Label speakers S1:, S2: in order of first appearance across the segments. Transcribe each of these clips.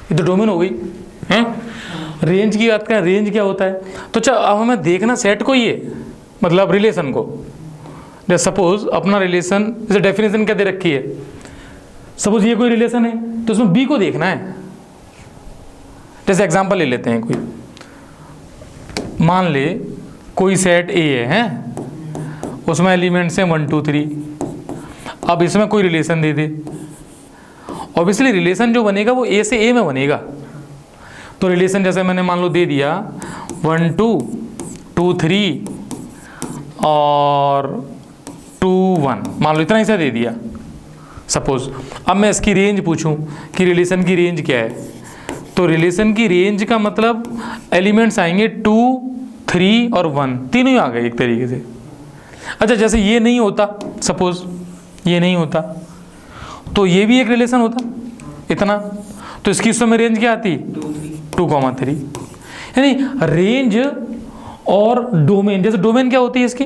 S1: ये तो डोमेन हो गई है। रेंज की बात करें, रेंज क्या होता है? तो चलो अब हमें देखना सेट को, ये मतलब रिलेशन को। जैसे सपोज अपना रिलेशन, जैसे डेफिनेशन क्या दे रखी है, सपोज ये कोई रिलेशन है तो उसमें बी को देखना है। जैसे एग्जांपल ले लेते हैं, कोई मान ले कोई सेट ए है, उसमें एलिमेंट्स हैं 1 2 3। अब इसमें कोई रिलेशन दे दे, ऑब्वियसली रिलेशन जो बनेगा वो ए से ए में बनेगा। तो रिलेशन जैसे मैंने मान लो दे दिया 1 2 2 3 और 2 1, मान लो इतना ही सा दे दिया सपोज। अब मैं इसकी रेंज पूछूं कि रिलेशन की रेंज क्या है, तो रिलेशन की रेंज का मतलब एलिमेंट्स आएंगे 2 3 और 1, तीनों ही आ गए एक तरीके से। अच्छा जैसे ये नहीं होता, सपोज ये नहीं होता, तो ये भी एक रिलेशन होता इतना, तो इसकी उस समय रेंज क्या आती 2,3। यानी रेंज और डोमेन, जैसे डोमेन क्या होती है इसकी,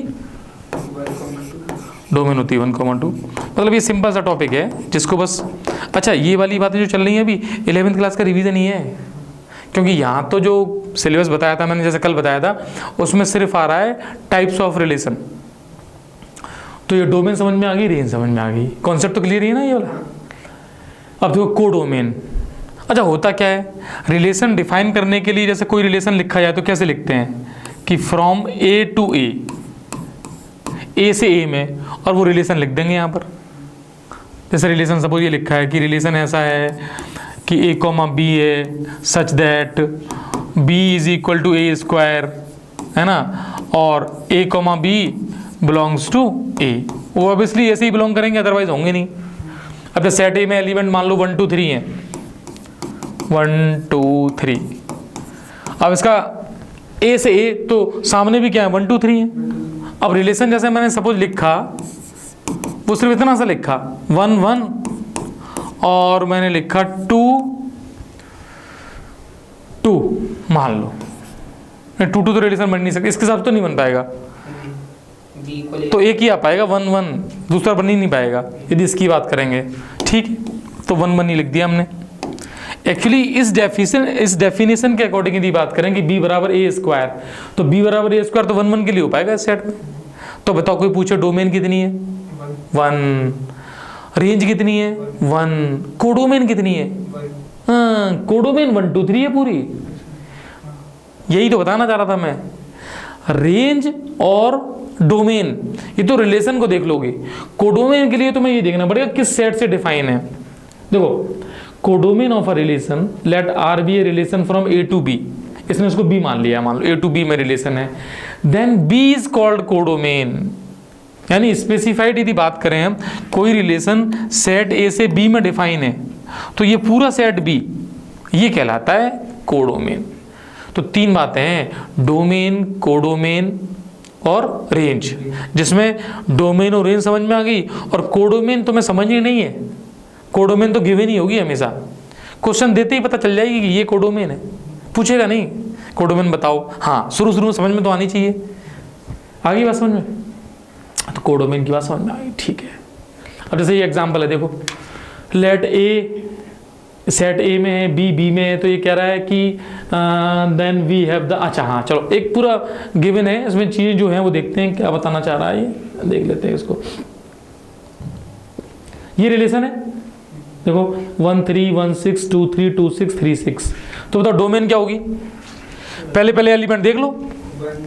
S1: डोमेन होती है 1,2। मतलब ये सिंपल सा टॉपिक है जिसको बस, अच्छा ये वाली बातें जो चल रही हैं अभी 11वीं क्लास का रिवीजन ही है, क्योंकि यहाँ तो जो सिलेबस बताया था मैंने, जैसे कल बताया था, उसमें सिर्फ आ रहा है टाइप्स ऑफ रिलेशन। तो ये डोमेन समझ में आ गई, रेंज समझ में आ गई, कॉन्सेप्ट तो क्लियर ही है ना ये वाला। अब देखो कोडोमेन, अच्छा होता क्या है, रिलेशन डिफाइन करने के लिए जैसे कोई रिलेशन लिखा जाए तो कैसे लिखते हैं कि फ्रॉम ए टू ए से ए में, और वो रिलेशन लिख देंगे यहाँ पर। जैसे रिलेशन सपोज ये लिखा है कि रिलेशन ऐसा है कि ए कॉमा बी है such that b is equal to a square, है ना, और a comma b belongs to a. वो ऑब्वियसली ऐसे ही बिलोंग करेंगे, अदरवाइज होंगे नहीं। अब जैसे सेट ए में एलिमेंट मान लो 1 2 3 है, 1 2 3। अब इसका ए से ए तो सामने भी क्या है 1 2 3 है। अब रिलेशन जैसे मैंने सपोज लिखा, वो सिर्फ इतना सा लिखा 1 1 और मैंने लिखा 2 2, मान लो 2 2 तो रिलेशन बन नहीं सकता, इसके साथ तो नहीं बन पाएगा, तो एक ही आ पाएगा 1 1, दूसरा बन ही नहीं पाएगा यदि इसकी बात करेंगे। ठीक है, तो 1 1 ही लिख दिया हमने। एक्चुअली इस डेफिनेशन के अकॉर्डिंग यदि बात करें कि b बराबर ए स्क्वायर, तो b बराबर ए स्क्वायर तो 1 1 के लिए हो पाएगा इस सेट में। तो बताओ कोई पूछे डोमेन कितनी है 1, रेंज कितनी है 1, कोडोमेन कितनी है, हाँ कोडोमेन 1 2 3 है पूरी। यही तो बताना चाह रहा था मैं, रेंज और डोमेन, ये तो रिलेशन को देख लोगे। कोडोमेन के लिए तो मैं ये देखना पड़ेगा किस सेट से डिफाइन है। देखो codomain of a relation, let r be a relation from A to b, इसने उसको बी मान लिया, मान लो ए टू बी में रिलेशन है, then b is called codomain. यानी स्पेसिफाइड यदि बात करें हम, कोई रिलेशन सेट ए से बी में डिफाइन है, तो ये पूरा सेट बी ये कहलाता है कोडोमेन। तो तीन बातें हैं, डोमेन, कोडोमेन और रेंज, जिसमें डोमेन और रेंज समझ में आ गई। और कोडोमेन तो मैं समझनी नहीं है, कोडोमेन तो गिवन ही होगी हमेशा, क्वेश्चन देते ही पता चल जाएगी कि ये कोडोमेन है, पूछेगा नहीं कोडोमेन बताओ, हाँ शुरू में समझ में तो आनी चाहिए। आ गई बात समझ में, तो कोडोमेन की बात समझ में आ गई, ठीक है। अब जैसे ये एग्जांपल है, देखो लेट ए सेट ए में है, बी बी में है, तो ये कह रहा है कि देन वी हैव द, अच्छा हाँ चलो एक पूरा गिवन है, इसमें चीज़ें जो हैं वो देखते हैं क्या बताना चाह रहा है, ये देख लेते हैं इसको। ये रिलेशन है, देखो 1 3 1 6 2 3 2 6 3 6, तो बताओ डोमेन क्या होगी। पहले एलिमेंट देख लो,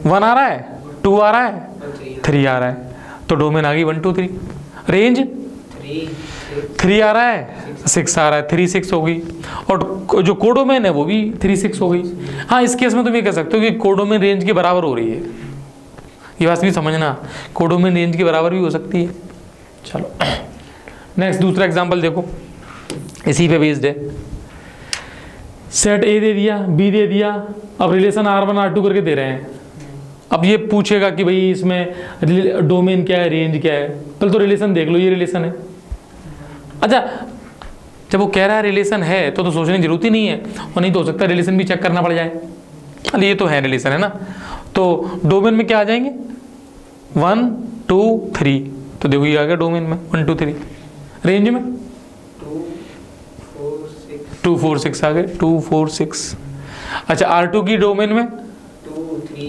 S1: 1 आ रहा है, 2 आ रहा है, 3 आ रहा है, तो डोमेन आ गई 1 2 3। रेंज 3 आ रहा है, 6 आ रहा है, 3 6 हो गई। और जो कोडोमेन है वो भी 3 6 हो गई। हाँ इस केस में तुम ये कह सकते हो कि कोडोमेन रेंज के बराबर हो रही है, ये बात भी समझना, कोडोमेन रेंज के बराबर भी हो सकती है। चलो नेक्स्ट दूसरा एग्जांपल देखो, इसी पे बेस्ड है। सेट ए दे दिया, बी दे दिया, अब रिलेशन R1 R2 करके दे रहे हैं। अब ये पूछेगा कि भाई इसमें डोमेन क्या है, रेंज क्या है। पहले तो रिलेशन देख लो, ये रिलेशन है। अच्छा जब वो कह रहा है रिलेशन है तो सोचने की जरूरत ही नहीं है, और नहीं तो हो सकता है रिलेशन भी चेक करना पड़ जाए। अरे ये तो है रिलेशन है ना, तो डोमेन में क्या आ जाएंगे 1 2 3, तो देखो ये आ गया डोमेन में 1 2 3। रेंज में
S2: 2 4 6
S1: 2 4 6 आ गए, 2 4 6। अच्छा R2 की डोमेन में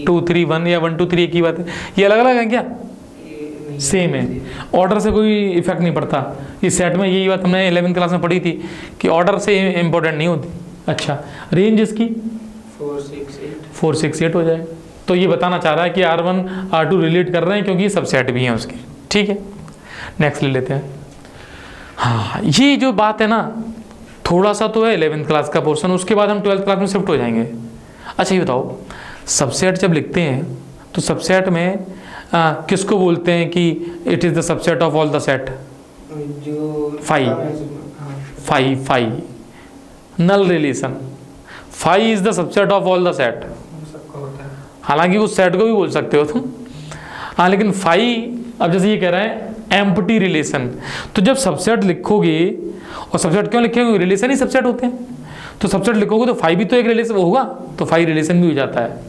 S1: 2 3 1 या 1 2 3 एक ही बात है, ये अलग अलग है क्या? सेम है, ऑर्डर से कोई इफेक्ट नहीं पड़ता इस सेट में। यही बात हमने 11th क्लास में पढ़ी थी कि ऑर्डर से इंपॉर्टेंट नहीं होती। अच्छा रेंज इसकी 4 6 8 हो जाए। तो ये बताना चाह रहा है कि R1 R2 रिलेट कर रहे हैं क्योंकि सबसेट भी हैं उसके। ठीक है, नेक्स्ट ले लेते हैं। हाँ ये जो बात है ना, थोड़ा सा तो है 11th क्लास का पोर्शन, उसके बाद हम 12th क्लास में शिफ्ट हो जाएंगे। अच्छा ये बताओ, सबसेट जब लिखते हैं तो सबसेट में किसको बोलते हैं कि it is the subset of all the set? Phi null relation, phi is the subset of all the set. हालांकि उस सेट को भी बोल सकते हो तुम, हाँ, लेकिन फाई अब जैसे ये कह रहा है एम्प्टी रिलेशन, तो जब सबसेट लिखोगे, और सबसेट क्यों लिखेंगे? रिलेशन ही सबसेट होते हैं, तो सबसेट लिखोगे तो फाई भी तो एक रिलेशन होगा, तो फाई रिलेशन भी हो जाता है,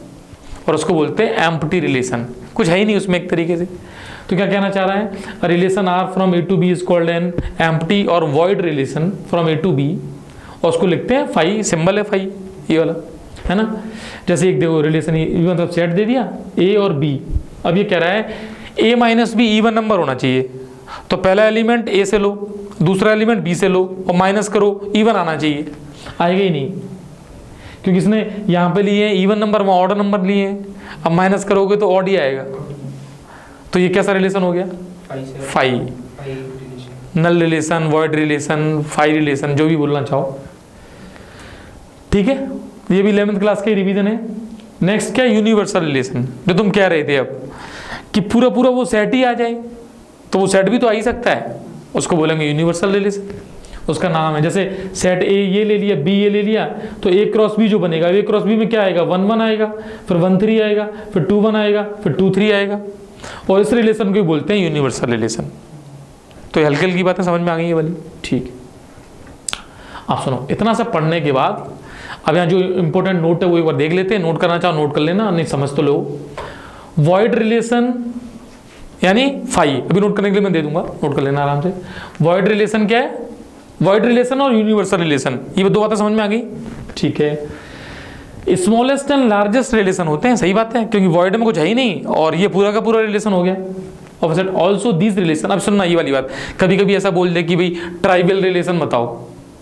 S1: और उसको बोलते हैं एम्प्टी रिलेशन। कुछ है ही नहीं उसमें एक तरीके से। तो क्या कहना चाह रहा है? Relation R from A to B is called an empty और void relation from A to B, और उसको लिखते हैं फाई, सिंबल है फाई ये वाला, है ना। जैसे एक देखो रिलेशन मतलब सेट दे दिया ए और बी, अब ये कह रहा है ए माइनस बी इवन नंबर होना चाहिए, तो पहला एलिमेंट ए से लो, दूसरा एलिमेंट बी से लो और माइनस करो, इवन आना चाहिए। आएगा ही नहीं, क्योंकि इसने यहाँ पे लिए इवन नंबर, वहाँ ऑर्डर नंबर लिए, अब माइनस करोगे तो ऑड ही आएगा। तो ये कैसा रिलेशन हो गया? Phi, null relation, void relation, phi relation, जो भी बोलना चाहो। ठीक है, ये भी 11th क्लास के रिवीजन है। नेक्स्ट क्या? यूनिवर्सल रिलेशन, जो तुम कह रहे थे अब कि पूरा पूरा वो सेट ही आ जाए, तो वो सेट भी तो आ ही सकता है, उसको बोलेंगे यूनिवर्सल रिलेशन। उसका नाम है, जैसे सेट ए ये ले लिया, बी ये ले लिया, तो ए क्रॉस बी जो बनेगा, ए क्रॉस बी में क्या आएगा? 1 1 आएगा, फिर 1 3 आएगा, फिर 2 1 आएगा, फिर 2 3 आएगा, और इस रिलेशन को बोलते हैं यूनिवर्सल रिलेशन। तो ये हल्की हल्की बातें समझ में आ गई है वाली। ठीक, आप सुनो, इतना सब पढ़ने के बाद अब यहाँ जो इंपॉर्टेंट नोट है वो एक बार देख लेते हैं। नोट करना चाहो नोट कर लेना, नहीं समझ तो लो। वॉइड रिलेशन यानी फाई, अभी नोट करने के लिए मैं दे दूंगा, नोट कर लेना आराम से। वॉइड रिलेशन क्या है? वॉइड रिलेशन और यूनिवर्सल रिलेशन, ये दो बातें समझ में आ गई। ठीक है, स्मॉलेस्ट एंड लार्जेस्ट रिलेशन होते हैं, सही बात है, क्योंकि वॉइड में कुछ है ही नहीं और ये पूरा का पूरा रिलेशन हो गया। Opposite also this relation. अब सुनना ये वाली बात, कभी कभी ऐसा बोल दे कि भाई ट्राइबल रिलेशन बताओ,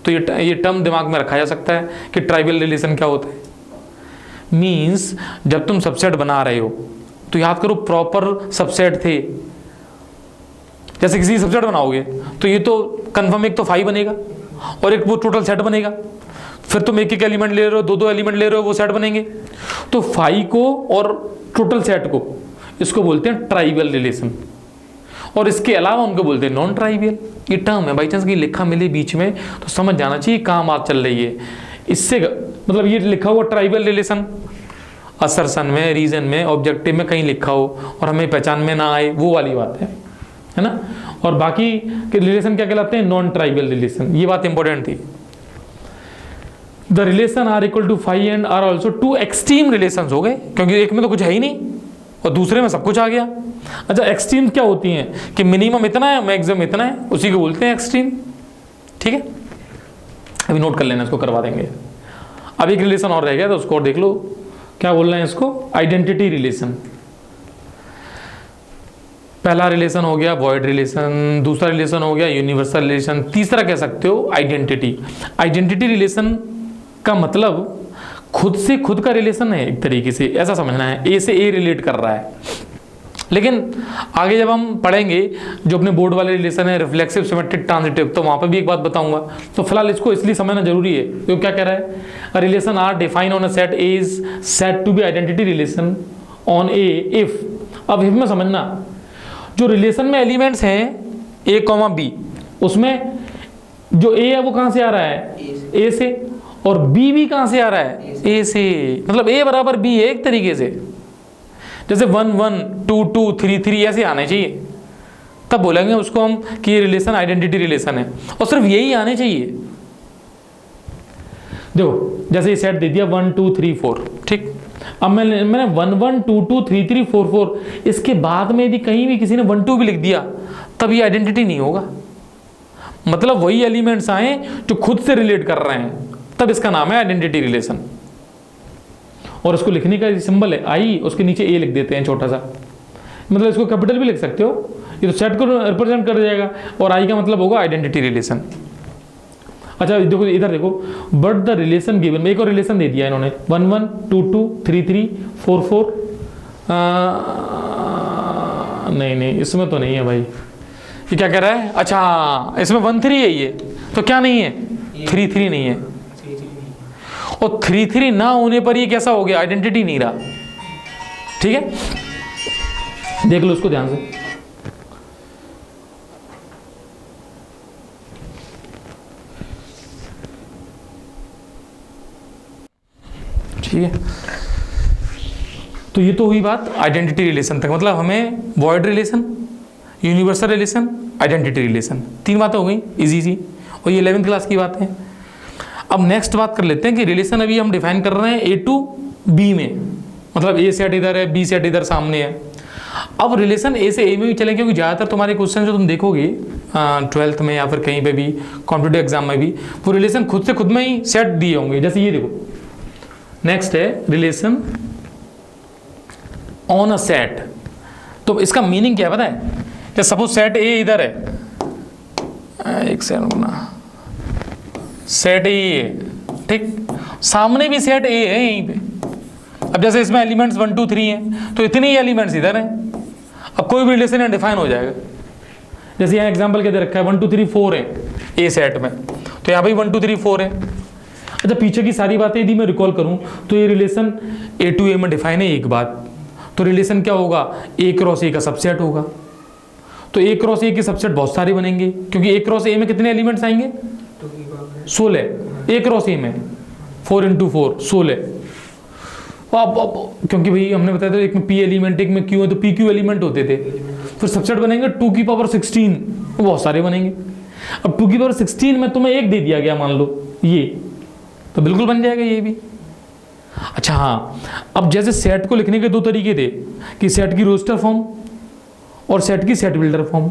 S1: तो ये टर्म दिमाग में रखा जा सकता है कि ट्राइबल रिलेशन क्या होता है। मीन्स जब तुम सबसेट बना रहे हो तो याद करो प्रॉपर सबसेट थे। जैसे किसी सबसेट बनाओगे तो ये तो कंफर्म एक तो फाई बनेगा और एक वो टोटल सेट बनेगा, फिर तुम एक एक एलिमेंट ले रहे हो, दो दो एलिमेंट ले रहे हो, वो सेट बनेंगे। तो फाई को और टोटल सेट को इसको बोलते हैं ट्राइबल रिलेशन, और इसके अलावा उनको बोलते हैं नॉन ट्राइबल। ये टर्म है, बाई चांस की लिखा मिले बीच में तो समझ जाना चाहिए कहाँ बात चल रही है। इससे मतलब ये लिखा हुआ ट्राइबल रिलेशन असर्शन में, रीजन में, ऑब्जेक्टिव में कहीं लिखा हो और हमें पहचान में ना आए, वो वाली बात है ना। और बाकी के रिलेशन क्या कहलाते हैं? Non trivial relation. ये बात इंपॉर्टेंट थी। The relation r equal to phi and r also two extreme relation हो गए, क्योंकि एक में तो कुछ है ही नहीं और दूसरे में सब कुछ आ गया। अच्छा एक्सट्रीम क्या होती हैं? कि मिनिमम इतना है, मैक्सिमम इतना है, उसी को बोलते हैं एक्सट्रीम। ठीक है, अभी नोट कर लेना, इसको करवा देंगे। अब एक रिलेशन और रह गया तो उसको और देख लो, क्या बोल रहे हैं इसको? Identity relation. पहला रिलेशन हो गया वॉइड रिलेशन, दूसरा रिलेशन हो गया यूनिवर्सल रिलेशन, तीसरा कह सकते हो आइडेंटिटी। आइडेंटिटी रिलेशन का मतलब खुद से खुद का रिलेशन है, एक तरीके से ऐसा समझना है, ए से ए रिलेट कर रहा है। लेकिन आगे जब हम पढ़ेंगे जो अपने बोर्ड वाले रिलेशन है, रिफ्लेक्सिव, सिमेट्रिक, ट्रांजिटिव, तो वहाँ पर भी एक बात बताऊंगा। तो फिलहाल इसको इसलिए समझना जरूरी है, तो क्या कह रहा है? Relation r define on a set a is said to be identity relation on a if. अब इफ में समझना, जो रिलेशन में एलिमेंट्स हैं ए कॉमा बी, उसमें जो ए है वो कहाँ से आ रहा है? ए से, और बी भी कहाँ से आ रहा है? ए से। मतलब ए बराबर बी है एक तरीके से। जैसे 1 1 2 2 3 3 ऐसे आने चाहिए, तब बोलेंगे उसको हम कि ये रिलेशन आइडेंटिटी रिलेशन है, और सिर्फ यही आने चाहिए। देखो जैसे ये सेट दे दिया 1 2 3 4, ठीक। अब मैंने 1 1 2 2 3 3 4 4, इसके बाद में यदि कहीं भी किसी ने 1 2 भी लिख दिया तब ये आइडेंटिटी नहीं होगा। मतलब वही एलिमेंट्स आए जो खुद से रिलेट कर रहे हैं, तब इसका नाम है आइडेंटिटी रिलेशन। और उसको लिखने का सिंबल है आई, उसके नीचे ए लिख देते हैं छोटा सा, मतलब इसको कैपिटल भी लिख सकते हो, ये तो सेट को रिप्रेजेंट कर जाएगा, और आई का मतलब होगा आइडेंटिटी रिलेशन। अच्छा देखो इधर देखो, बट द रिलेशन गिवन, एक और रिलेशन दे दिया इन्होंने 1 1 2 2 3 3 4 4, नहीं इसमें तो नहीं है भाई, ये क्या कह रहा है, अच्छा इसमें 1 3 है, ये तो क्या नहीं है 3 3 नहीं है, और 3 3 ना होने पर ये कैसा हो गया, आइडेंटिटी नहीं रहा। ठीक है, देख लो उसको ध्यान से। ठीक है, तो ये तो हुई बात आइडेंटिटी रिलेशन तक, मतलब हमें void relation, universal relation, identity relation, 3 बातें हो गई इजी सी, और ये 11th क्लास की बात है। अब नेक्स्ट बात कर लेते हैं कि रिलेशन अभी हम डिफाइन कर रहे हैं ए टू बी में, मतलब ए सेट इधर है, बी सेट इधर सामने है। अब रिलेशन ए से ए में भी चलें, क्योंकि ज़्यादातर तुम्हारे क्वेश्चन जो तुम देखोगे 12th में या फिर कहीं पे भी कॉम्पिटिटिव एग्जाम में भी, वो रिलेशन खुद से खुद में ही सेट दिए होंगे। जैसे ये देखो, नेक्स्ट है रिलेशन ऑन अ सेट। तो इसका मीनिंग क्या है पता है, कि सपोज सेट ए इधर है, एक सेकंड ना, सेट ए है, ठीक, सामने भी सेट ए है यहीं पे। अब जैसे इसमें एलिमेंट्स 1 2 3 हैं, तो इतने ही एलिमेंट्स इधर हैं। अब कोई भी रिलेशन यहाँ डिफाइन हो जाएगा। जैसे यहाँ एग्जांपल क्या दे रखा है, 1 2 3 4 है ए सेट में, तो यहाँ पे 1 2 3 4 है। अच्छा पीछे की सारी बातें यदि मैं रिकॉल करूँ, तो ये रिलेशन ए टू ए में डिफाइन है एक बात, तो रिलेशन क्या होगा, ए क्रॉस ए का सबसेट होगा। तो ए क्रॉस ए के सबसेट बहुत सारे बनेंगे, क्योंकि ए क्रॉस ए में कितने एलिमेंट्स आएंगे, 16। ए क्रॉस ए में 4 × 4 16। अब क्योंकि भाई हमने बताया था एक में पी एलिमेंट, एक में क्यू है, तो पी क्यू एलिमेंट होते थे, फिर सबसेट बनेंगे 2⁻16, बहुत सारे बनेंगे। अब 2⁻16 में तुम्हें एक दे दिया गया मान लो ये, तो बिल्कुल बन जाएगा ये भी। अच्छा हाँ, अब जैसे सेट को लिखने के 2 तरीके थे, कि सेट की रोस्टर फॉर्म और सेट की सेट बिल्डर फॉर्म,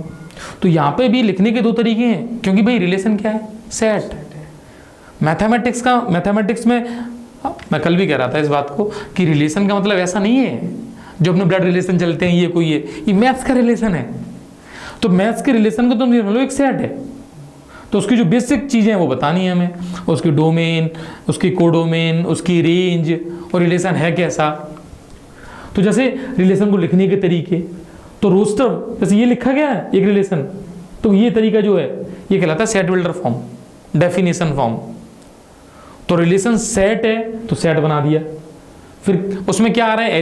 S1: तो यहाँ पे भी लिखने के 2 तरीके हैं, क्योंकि भाई रिलेशन क्या है, सेट। मैथमेटिक्स में मैं कल भी कह रहा था इस बात को, कि रिलेशन का मतलब ऐसा नहीं है जो अपने ब्लड रिलेशन चलते हैं, ये कोई है, ये मैथ्स का रिलेशन है। तो मैथ्स के रिलेशन को तुम लो एक सेट है, तो उसकी जो बेसिक चीज़ें हैं वो बतानी है हमें, उसकी डोमेन, उसकी कोडोमेन, उसकी रेंज, और रिलेशन है कैसा। तो जैसे रिलेशन को लिखने के तरीके, तो रोस्टर जैसे ये लिखा गया है एक रिलेशन, तो ये तरीका जो है ये कहलाता है set builder form, definition form. तो रिलेशन सेट है तो सेट बना दिया, फिर उसमें क्या आ रहा है,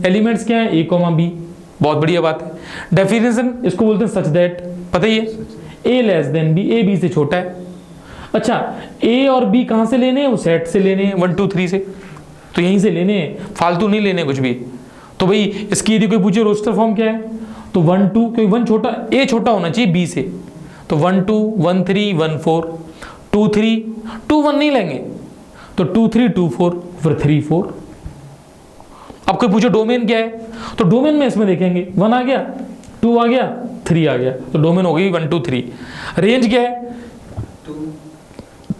S1: एलिमेंट्स क्या है, ए कॉमा बी, बहुत बढ़िया बात है। डेफिनेशन इसको बोलते हैं सच दैट, पता ही है, A less than B, A B से छोटा है। अच्छा ए और बी कहाँ से लेने हैं, वो सेट से लेने हैं 1 2 3 से, तो यहीं से लेने हैं, फालतू नहीं लेने कुछ भी। तो भाई इसकी यदि कोई पूछे रोस्टर फॉर्म क्या है, तो 1 2, क्योंकि 1 छोटा, ए छोटा होना चाहिए बी से, तो 1 2 1 3 1 4 2 3 2 1 नहीं लेंगे, तो 2 3 2 4 फिर 3 4। अब कोई पूछो डोमेन क्या है, तो डोमेन में इसमें देखेंगे 1 आ गया, 2 आ गया, 3 आ गया, तो डोमेन हो गई 1 2 3। रेंज क्या है,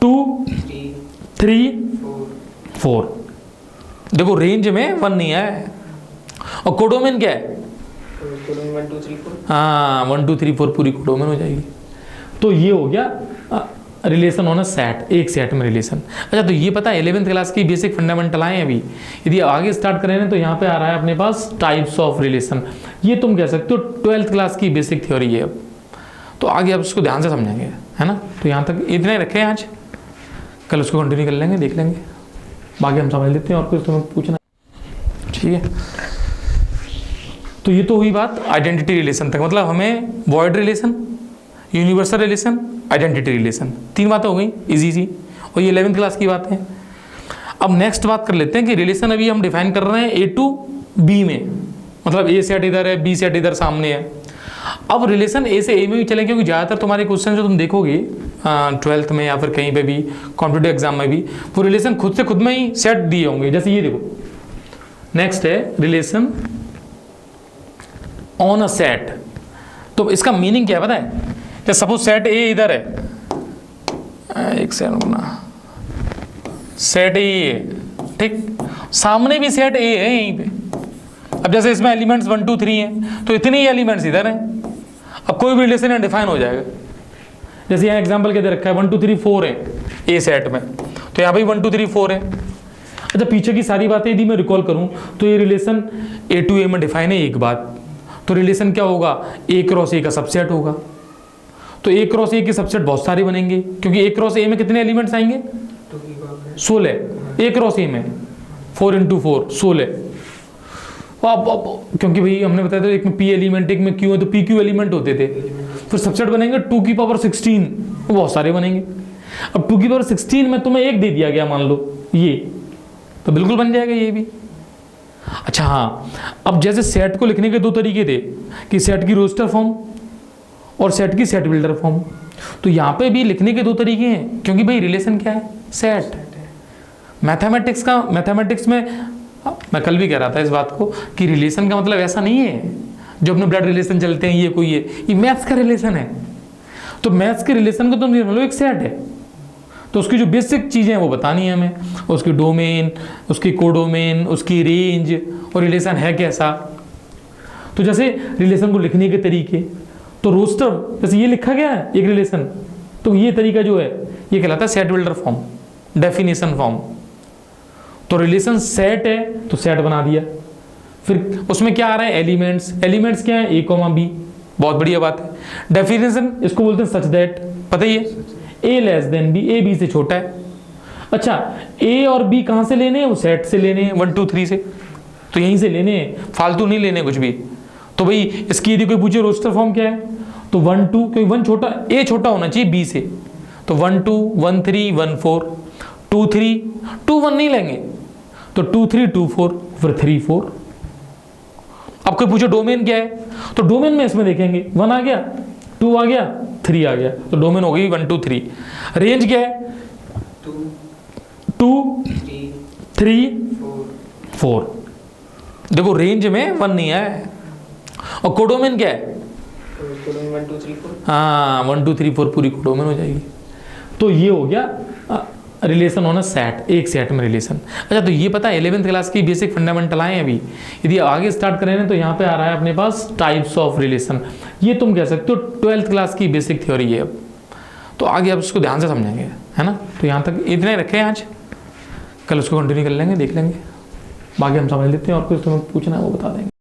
S1: 2 3 4। देखो रेंज में 1 नहीं है। और कोडोमेन क्या है,
S2: 1 2 3 4,
S1: हाँ 1 2 3 4 पूरी कोडोमेन हो जाएगी। तो ये हो गया रिलेशन ऑन अ सेट, एक सेट में रिलेशन। अच्छा तो ये पता है 11th क्लास की बेसिक फंडामेंटल आए हैं अभी, यदि आगे स्टार्ट करें ना तो यहाँ पे आ रहा है अपने पास टाइप्स ऑफ रिलेशन। ये तुम कह सकते हो 12th क्लास की बेसिक थ्योरी है। अब तो आगे आप उसको ध्यान से समझेंगे, है ना। तो यहाँ तक इतना ही रखें आज, कल उसको कंटिन्यू कर लेंगे, देख लेंगे, बाकी हम समझ लेते हैं और कुछ तुम्हें पूछना, ठीक है। तो ये तो हुई बात आइडेंटिटी रिलेशन तक, मतलब हमें void relation, universal relation, identity relation, 3 बातें हो गई इजी सी, और ये 11th क्लास की बात है। अब नेक्स्ट बात कर लेते हैं कि रिलेशन अभी हम डिफाइन कर रहे हैं ए टू बी में, मतलब ए सेट इधर है, बी सेट इधर सामने है। अब रिलेशन ए से ए में भी चलें, क्योंकि ज़्यादातर तुम्हारे क्वेश्चन जो तुम देखोगे 12th में या फिर कहीं पे भी कॉम्पिटिटिव एग्जाम में भी, वो रिलेशन खुद से खुद में ही सेट दिए होंगे। जैसे ये देखो, नेक्स्ट है रिलेशन ऑन अ सेट। तो इसका मीनिंग क्या है पता है, जैसे सपोज सेट ए इधर है, एक सेकंड ना, सेट ए है, ठीक, सामने भी सेट ए है यहीं पे। अब जैसे इसमें एलिमेंट्स 1 2 3 हैं, तो इतने ही एलिमेंट्स इधर हैं। अब कोई भी रिलेशन यहाँ डिफाइन हो जाएगा। जैसे यहाँ एग्जांपल के दे रखा है 1 2 3 4 है ए सेट में, तो यहाँ पे 1 2 3 4 है। अच्छा, पीछे की सारी बातें यदि मैं रिकॉल करूँ तो ये रिलेशन ए टू ए में डिफाइन है एक बात, तो रिलेशन क्या होगा, ए क्रॉस ए का सबसेट होगा। तो ए क्रॉस ए के सबसेट बहुत सारे बनेंगे, क्योंकि ए क्रॉस ए में कितने एलिमेंट्स आएंगे, 16। ए क्रॉस ए में 4 × 4 16। क्योंकि भाई हमने बताया था एक में पी एलिमेंट एक में क्यू है, तो पी क्यू एलिमेंट होते थे। फिर सबसेट बनेंगे 2⁻16, वो बहुत सारे बनेंगे। अब 2⁻16 में तुम्हें एक दे दिया गया मान लो ये, तो बिल्कुल बन जाएगा ये भी। अच्छा हाँ, अब जैसे सेट को लिखने के दो तरीके थे कि सेट की रोस्टर फॉर्म और सेट की सेट बिल्डर फॉर्म, तो यहाँ पे भी लिखने के दो तरीके हैं, क्योंकि भाई रिलेशन क्या है, सेट। मैथमेटिक्स में मैं कल भी कह रहा था इस बात को कि रिलेशन का मतलब ऐसा नहीं है जो अपने ब्लड रिलेशन चलते हैं ये कोई है, ये मैथ्स का रिलेशन है। तो मैथ्स के रिलेशन का तो मतलब एक सेट है, तो उसकी जो बेसिक चीज़ें हैं वो बतानी है हमें, उसकी डोमेन, उसकी कोडोमेन, उसकी रेंज और रिलेशन है कैसा। तो जैसे रिलेशन को लिखने के तरीके, तो रोस्टर जैसे ये लिखा गया है एक रिलेशन, तो ये तरीका जो है ये कहलाता है set builder form, definition form. तो रिलेशन सेट है तो सेट बना दिया। फिर उसमें क्या आ रहा है, एलिमेंट्स क्या है, a, b, बहुत बढ़िया बात है। डेफिनेशन इसको बोलते हैं सच दैट, पता ही है, a less than b, a b से छोटा है। अच्छा, a और b कहाँ से लेने हैं, वो सेट से लेने हैं 1 2 3 से, तो यहीं से लेने हैं, फालतू नहीं लेने कुछ भी। तो भाई इसकी यदि कोई पूछे रोस्टर फॉर्म क्या है, तो 1 2, क्योंकि 1 छोटा, a छोटा होना चाहिए b से, तो 1 2 1 3 1 4 2 3 2 1 नहीं लेंगे, तो 2 3 2 4 फिर 3 4। अब कोई पूछो डोमेन क्या है, तो डोमेन में इसमें देखेंगे 1 आ गया, 2 आ गया, 3 आ गया, तो डोमेन हो गई 1 2 3। रेंज क्या है, 2 3 4। देखो रेंज में 1 नहीं है। और कोडोमेन क्या है,
S2: 1 2 3 4।
S1: हाँ 1 2 3 4 पूरी कोडोमेन हो जाएगी। तो ये हो गया रिलेशन होना सेट, एक सेट में रिलेशन। अच्छा, तो ये पता है 11th क्लास की बेसिक फंडामेंटल आए अभी, यदि आगे स्टार्ट करें तो यहाँ पे आ रहा है अपने पास टाइप्स ऑफ रिलेशन। ये तुम कह सकते हो 12th क्लास की बेसिक थ्योरी है अब, तो आगे आप उसको ध्यान से समझेंगे, है ना। तो यहाँ तक इतने रखे आज, कल उसको कंटिन्यू कर लेंगे, देख लेंगे, बाकी हम समझ लेते हैं और कुछ तुम्हें पूछना है वो बता देंगे।